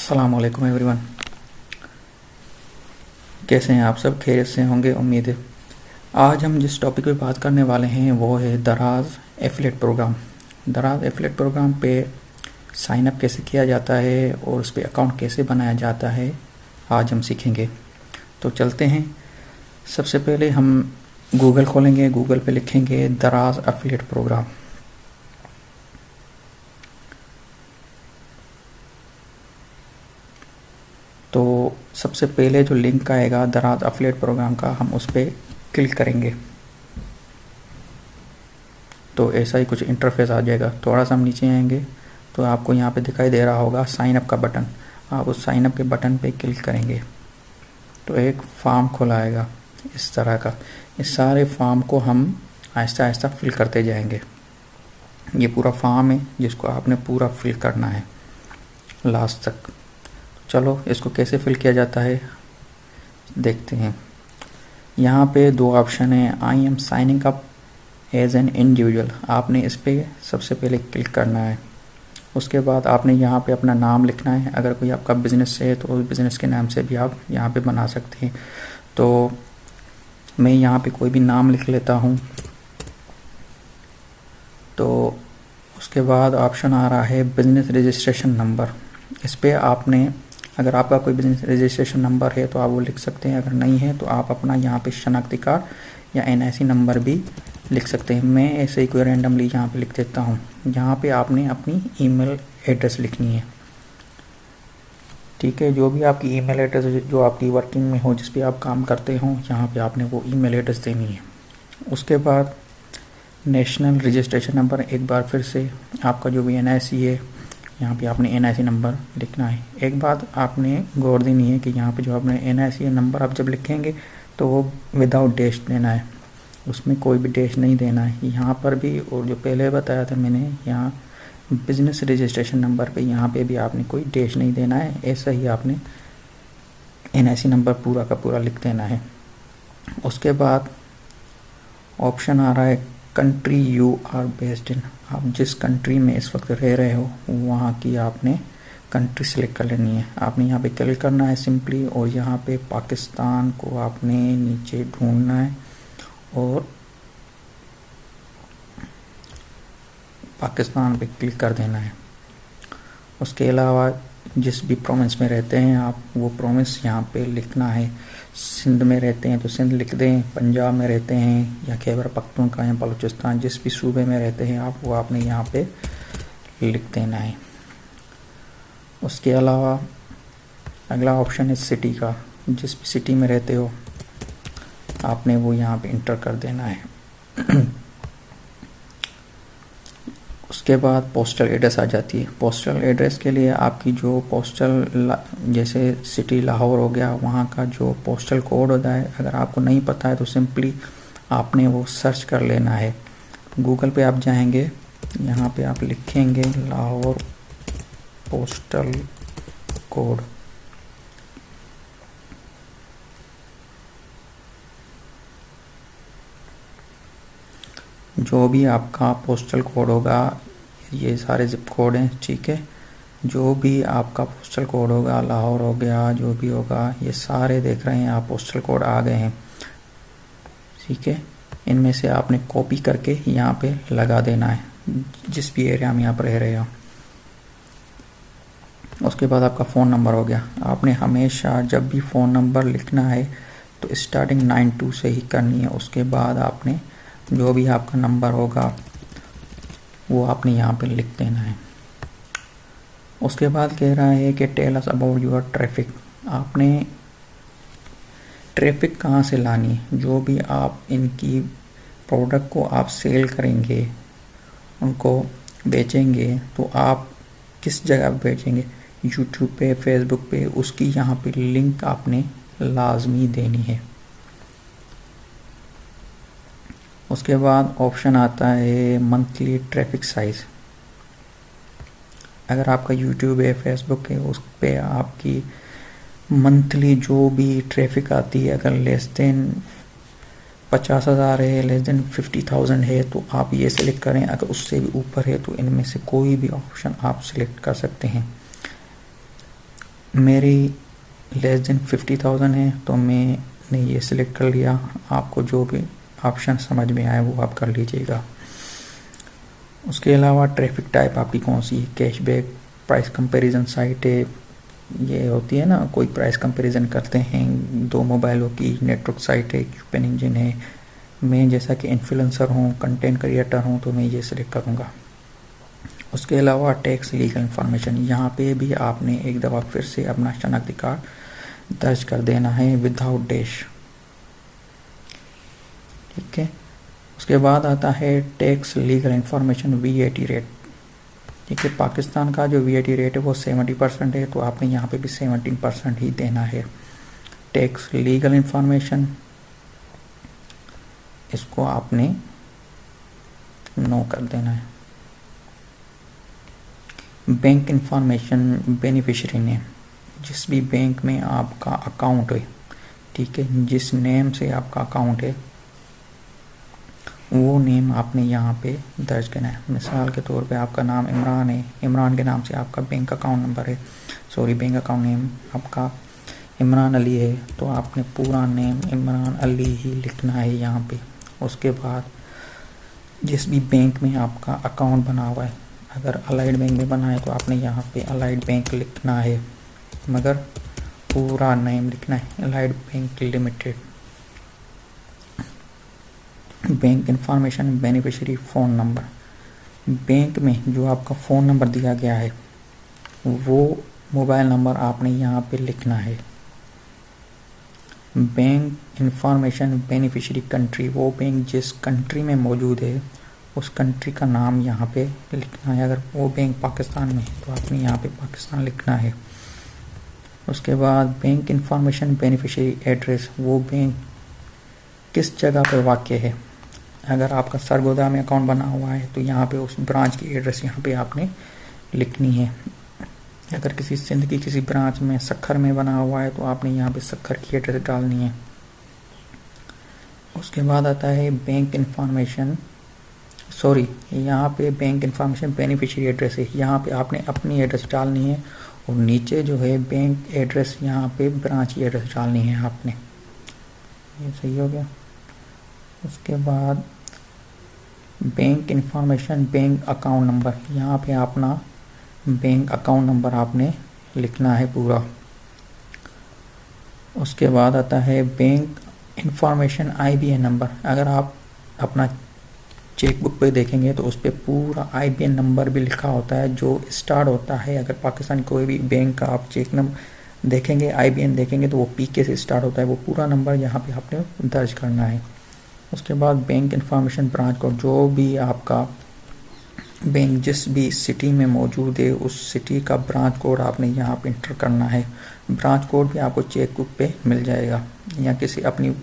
अस्सलाम वालेकुम एवरीवन। कैसे हैं आप सब? खैरियत से होंगे उम्मीद है। आज हम जिस टॉपिक पे बात करने वाले हैं वो है दराज एफिलिएट प्रोग्राम। दराज एफिलिएट प्रोग्राम पे साइन अप कैसे किया जाता है और उस पर अकाउंट कैसे बनाया जाता है आज हम सीखेंगे। तो चलते हैं। सबसे पहले हम गूगल खोलेंगे, गूगल पे लिखेंगे दराज एफिलिएट प्रोग्राम। तो सबसे पहले जो लिंक आएगा दराज एफिलिएट प्रोग्राम का, हम उस पर क्लिक करेंगे तो ऐसा ही कुछ इंटरफेस आ जाएगा। थोड़ा सा हम नीचे आएंगे तो आपको यहाँ पे दिखाई दे रहा होगा साइन अप का बटन। आप उस साइन अप के बटन पे क्लिक करेंगे तो एक फॉर्म खुला आएगा इस तरह का। इस सारे फॉर्म को हम आहिस्ता आहिस्ता फिल करते जाएंगे। ये पूरा फॉर्म है जिसको आपने पूरा फिल करना है लास्ट तक। चलो इसको कैसे फिल किया जाता है देखते हैं। यहाँ पे दो ऑप्शन है, I am signing up as an individual. आपने इस पर सबसे पहले क्लिक करना है। उसके बाद आपने यहाँ पे अपना नाम लिखना है। अगर कोई आपका बिज़नेस है तो उस बिज़नेस के नाम से भी आप यहाँ पे बना सकते हैं। तो मैं यहाँ पे कोई भी नाम लिख लेता हूँ। तो उसके बाद ऑप्शन आ रहा है बिज़नेस रजिस्ट्रेशन नंबर। इस पर आपने, अगर आपका कोई बिज़नेस रजिस्ट्रेशन नंबर है तो आप वो लिख सकते हैं, अगर नहीं है तो आप अपना यहाँ पे शनाख्ती कार्ड या NIC नंबर भी लिख सकते हैं। मैं ऐसे ही कोई रैंडमली यहाँ पे लिख देता हूँ। यहाँ पे आपने अपनी ईमेल एड्रेस लिखनी है, ठीक है। जो भी आपकी ईमेल एड्रेस जो आपकी वर्किंग में हो, जिस पे आप काम करते हो, यहाँ पे आपने वो ईमेल एड्रेस देनी है। उसके बाद नेशनल रजिस्ट्रेशन नंबर, एक बार फिर से आपका जो भी NIC है यहाँ पे आपने NIC नंबर लिखना है। एक बात आपने गौर देनी है कि यहाँ पे जो आपने NIC नंबर आप जब लिखेंगे तो वो विदाउट डैश देना है, उसमें कोई भी डैश नहीं देना है यहाँ पर भी। और जो पहले बताया था मैंने, यहाँ बिज़नेस रजिस्ट्रेशन नंबर पे यहाँ पे भी आपने कोई डैश नहीं देना है। ऐसा ही आपने NIC नंबर पूरा का पूरा लिख देना है। उसके बाद ऑप्शन आ रहा है country you are based in. आप जिस कंट्री में इस वक्त रह रहे हो वहाँ की आपने कंट्री सेलेक्ट कर लेनी है। आपने यहाँ पे क्लिक करना है सिंपली, और यहाँ पे पाकिस्तान को आपने नीचे ढूंढना है और पाकिस्तान पे क्लिक कर देना है। उसके अलावा जिस भी प्रोविंस में रहते हैं आप, वो प्रोविंस यहाँ पे लिखना है। सिंध में रहते हैं तो सिंध लिख दें, पंजाब में रहते हैं या खैबर पख्तूनख्वा या बलूचिस्तान, जिस भी सूबे में रहते हैं आप, वो आपने यहाँ पे लिख देना है। उसके अलावा अगला ऑप्शन है सिटी का। जिस भी सिटी में रहते हो आपने वो यहाँ पे इंटर कर देना है। उसके बाद पोस्टल एड्रेस आ जाती है। पोस्टल एड्रेस के लिए आपकी जो पोस्टल, जैसे सिटी लाहौर हो गया, वहाँ का जो पोस्टल कोड होता है, अगर आपको नहीं पता है तो सिंपली आपने वो सर्च कर लेना है। गूगल पे आप जाएंगे, यहाँ पे आप लिखेंगे लाहौर पोस्टल कोड। जो भी आपका पोस्टल कोड होगा, ये सारे जिप कोड हैं, ठीक है। जो भी आपका पोस्टल कोड होगा, लाहौर हो गया, जो भी होगा, ये सारे देख रहे हैं आप पोस्टल कोड आ गए हैं, ठीक है। इनमें से आपने कॉपी करके यहाँ पे लगा देना है जिस भी एरिया में आप रह रहे हो। उसके बाद आपका फ़ोन नंबर हो गया। आपने हमेशा जब भी फ़ोन नंबर लिखना है तो स्टार्टिंग 92 से ही करनी है। उसके बाद आपने जो भी आपका नंबर होगा वो आपने यहाँ पे लिख देना है। उसके बाद कह रहा है कि tell us about your traffic. आपने ट्रैफिक कहाँ से लानी है। जो भी आप इनकी प्रोडक्ट को आप सेल करेंगे, उनको बेचेंगे, तो आप किस जगह पे बेचेंगे, यूट्यूब पे, फेसबुक पे, उसकी यहाँ पे लिंक आपने लाजमी देनी है। उसके बाद ऑप्शन आता है मंथली ट्रैफिक साइज़। अगर आपका यूट्यूब है, फेसबुक है, उस पे आपकी मंथली जो भी ट्रैफिक आती है, अगर लेस देन 50,000 है, लेस देन 50,000 है, तो आप ये सिलेक्ट करें। अगर उससे भी ऊपर है तो इनमें से कोई भी ऑप्शन आप सिलेक्ट कर सकते हैं। मेरी लेस देन 50,000 है तो मैंने ये सिलेक्ट कर लिया। आपको जो भी ऑप्शन समझ में आए वो आप कर लीजिएगा। उसके अलावा ट्रैफिक टाइप आपकी कौन सी है, कैशबैक, प्राइस कंपैरिजन साइट है, ये होती है ना कोई प्राइस कंपैरिजन करते हैं दो मोबाइलों की, नेटवर्क साइट है, क्यूपन इंजन है। मैं जैसा कि इन्फ्लुएंसर हूँ, कंटेंट क्रिएटर हूँ, तो मैं ये सिलेक्ट करूँगा। उसके अलावा टैक्स लीगल इन्फॉर्मेशन, यहाँ पे भी आपने एक दफ़ा फिर से अपना शनाख्ती कार्ड दर्ज कर देना है विदाउट डैश, ठीक है। उसके बाद आता है tax legal information VAT rate, ठीक है। पाकिस्तान का जो VAT रेट है वो 70% है, तो आपने यहाँ पे भी 17% ही देना है। टैक्स लीगल इन्फॉर्मेशन, इसको आपने नो कर देना है। बैंक इन्फॉर्मेशन, बेनिफिशियरी नेम, जिस भी बैंक में आपका अकाउंट है, ठीक है, जिस नेम से आपका अकाउंट है वो नेम आपने यहाँ पे दर्ज करना है। मिसाल के तौर पे आपका नाम इमरान है, इमरान के नाम से आपका बैंक अकाउंट नंबर है, बैंक अकाउंट नेम आपका इमरान अली है, तो आपने पूरा नेम इमरान अली ही लिखना है यहाँ पे। उसके बाद जिस भी बैंक में आपका अकाउंट बना हुआ है, अगर अलाइड बैंक में बना है तो आपने यहाँ पे अलाइड बैंक लिखना है, मगर पूरा नेम लिखना है, allied bank limited. Bank information, beneficiary phone number, bank में जो आपका फ़ोन नंबर दिया गया है वो मोबाइल नंबर आपने यहाँ पे लिखना है। बैंक इन्फॉर्मेशन, बेनिफिशियरी कंट्री, वो बैंक जिस कंट्री में मौजूद है उस कंट्री का नाम यहाँ पे लिखना है। अगर वो बैंक पाकिस्तान में है तो आपने यहाँ पे पाकिस्तान लिखना है। उसके बाद बैंक इन्फॉर्मेशन, बेनिफिशियरी एड्रेस, वो बैंक किस जगह पे वाक़ है। अगर आपका सरगोदा में अकाउंट बना हुआ है तो यहाँ पे उस ब्रांच की एड्रेस यहाँ पे आपने लिखनी है। अगर किसी सिंध की किसी ब्रांच में सक्खर में बना हुआ है तो आपने यहाँ पे सक्खर की एड्रेस डालनी है। उसके बाद आता है बैंक इन्फॉर्मेशन, यहाँ पे बैंक इन्फॉर्मेशन बेनिफिशियरी एड्रेस है, यहाँ पे आपने अपनी एड्रेस डालनी है, और नीचे जो है बैंक एड्रेस यहाँ पे ब्रांच की एड्रेस डालनी है आपने। ये सही हो गया। उसके बाद bank information, bank account number, यहाँ पे अपना बैंक अकाउंट नंबर आपने लिखना है पूरा। उसके बाद आता है बैंक इन्फॉर्मेशन IBN नंबर, अगर आप अपना चेकबुक पे देखेंगे तो उस पर पूरा IBN नंबर भी लिखा होता है जो स्टार्ट होता है। अगर पाकिस्तान कोई भी बैंक का आप चेक नंबर देखेंगे, IBN देखेंगे तो वो PK से स्टार्ट होता है, वो पूरा नंबर यहाँ पे आपने दर्ज करना है। उसके बाद बैंक इन्फॉर्मेशन ब्रांच कोड, जो भी आपका बैंक जिस भी सिटी में मौजूद है उस सिटी का ब्रांच कोड आपने यहाँ पे इंटर करना है। ब्रांच कोड भी आपको चेकबुक पे मिल जाएगा, या किसी अपनी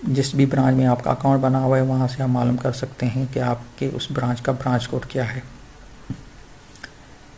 जिस भी ब्रांच में आपका अकाउंट बना हुआ है वहाँ से आप मालूम कर सकते हैं कि आपके उस ब्रांच का ब्रांच कोड क्या है।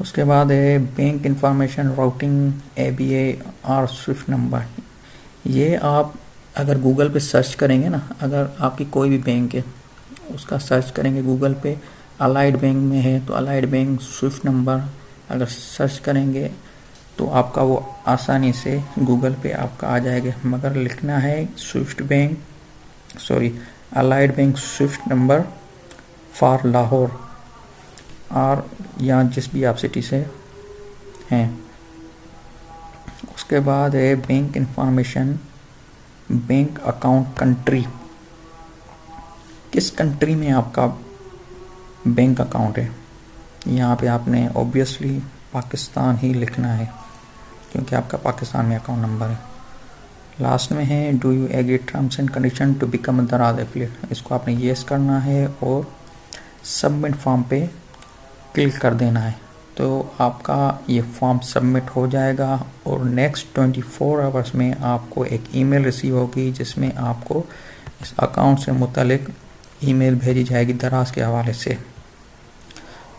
उसके बाद है बैंक इन्फॉर्मेशन राउटिंग, ABA और स्विफ्ट नंबर। ये आप अगर गूगल पे सर्च करेंगे ना, अगर आपकी कोई भी बैंक है उसका सर्च करेंगे गूगल पे, अलाइड बैंक में है तो अलाइड बैंक स्विफ्ट नंबर अगर सर्च करेंगे तो आपका वो आसानी से गूगल पे आपका आ जाएगा, मगर लिखना है allied bank Swift number for Lahore और या जिस भी आप सिटी से हैं। उसके बाद है bank information, bank account country, किस कंट्री में आपका बैंक अकाउंट है। यहाँ पे आपने ऑब्वियसली पाकिस्तान ही लिखना है क्योंकि आपका पाकिस्तान में अकाउंट नंबर है। लास्ट में है do you agree terms and condition to become Daraz affiliate, इसको आपने येस करना है और सबमिट फॉर्म पे क्लिक कर देना है, तो आपका ये फॉर्म सबमिट हो जाएगा और नेक्स्ट 24 आवर्स में आपको एक ईमेल रिसीव होगी जिसमें आपको इस अकाउंट से मुतालिक ईमेल भेजी जाएगी दराज के हवाले से।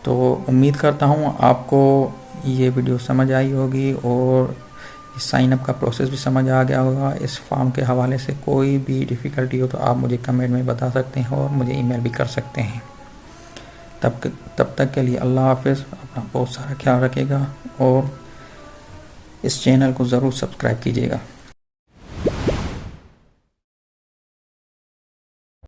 तो उम्मीद करता हूँ आपको ये वीडियो समझ आई होगी और साइन अप का प्रोसेस भी समझ आ गया होगा। इस फॉर्म के हवाले से कोई भी डिफ़िकल्टी हो तो आप मुझे कमेंट में बता सकते हैं और मुझे ईमेल भी कर सकते हैं। तब तक के लिए अल्लाह हाफ़िज़, अपना बहुत सारा ख्याल रखिएगा और इस चैनल को ज़रूर सब्सक्राइब कीजिएगा।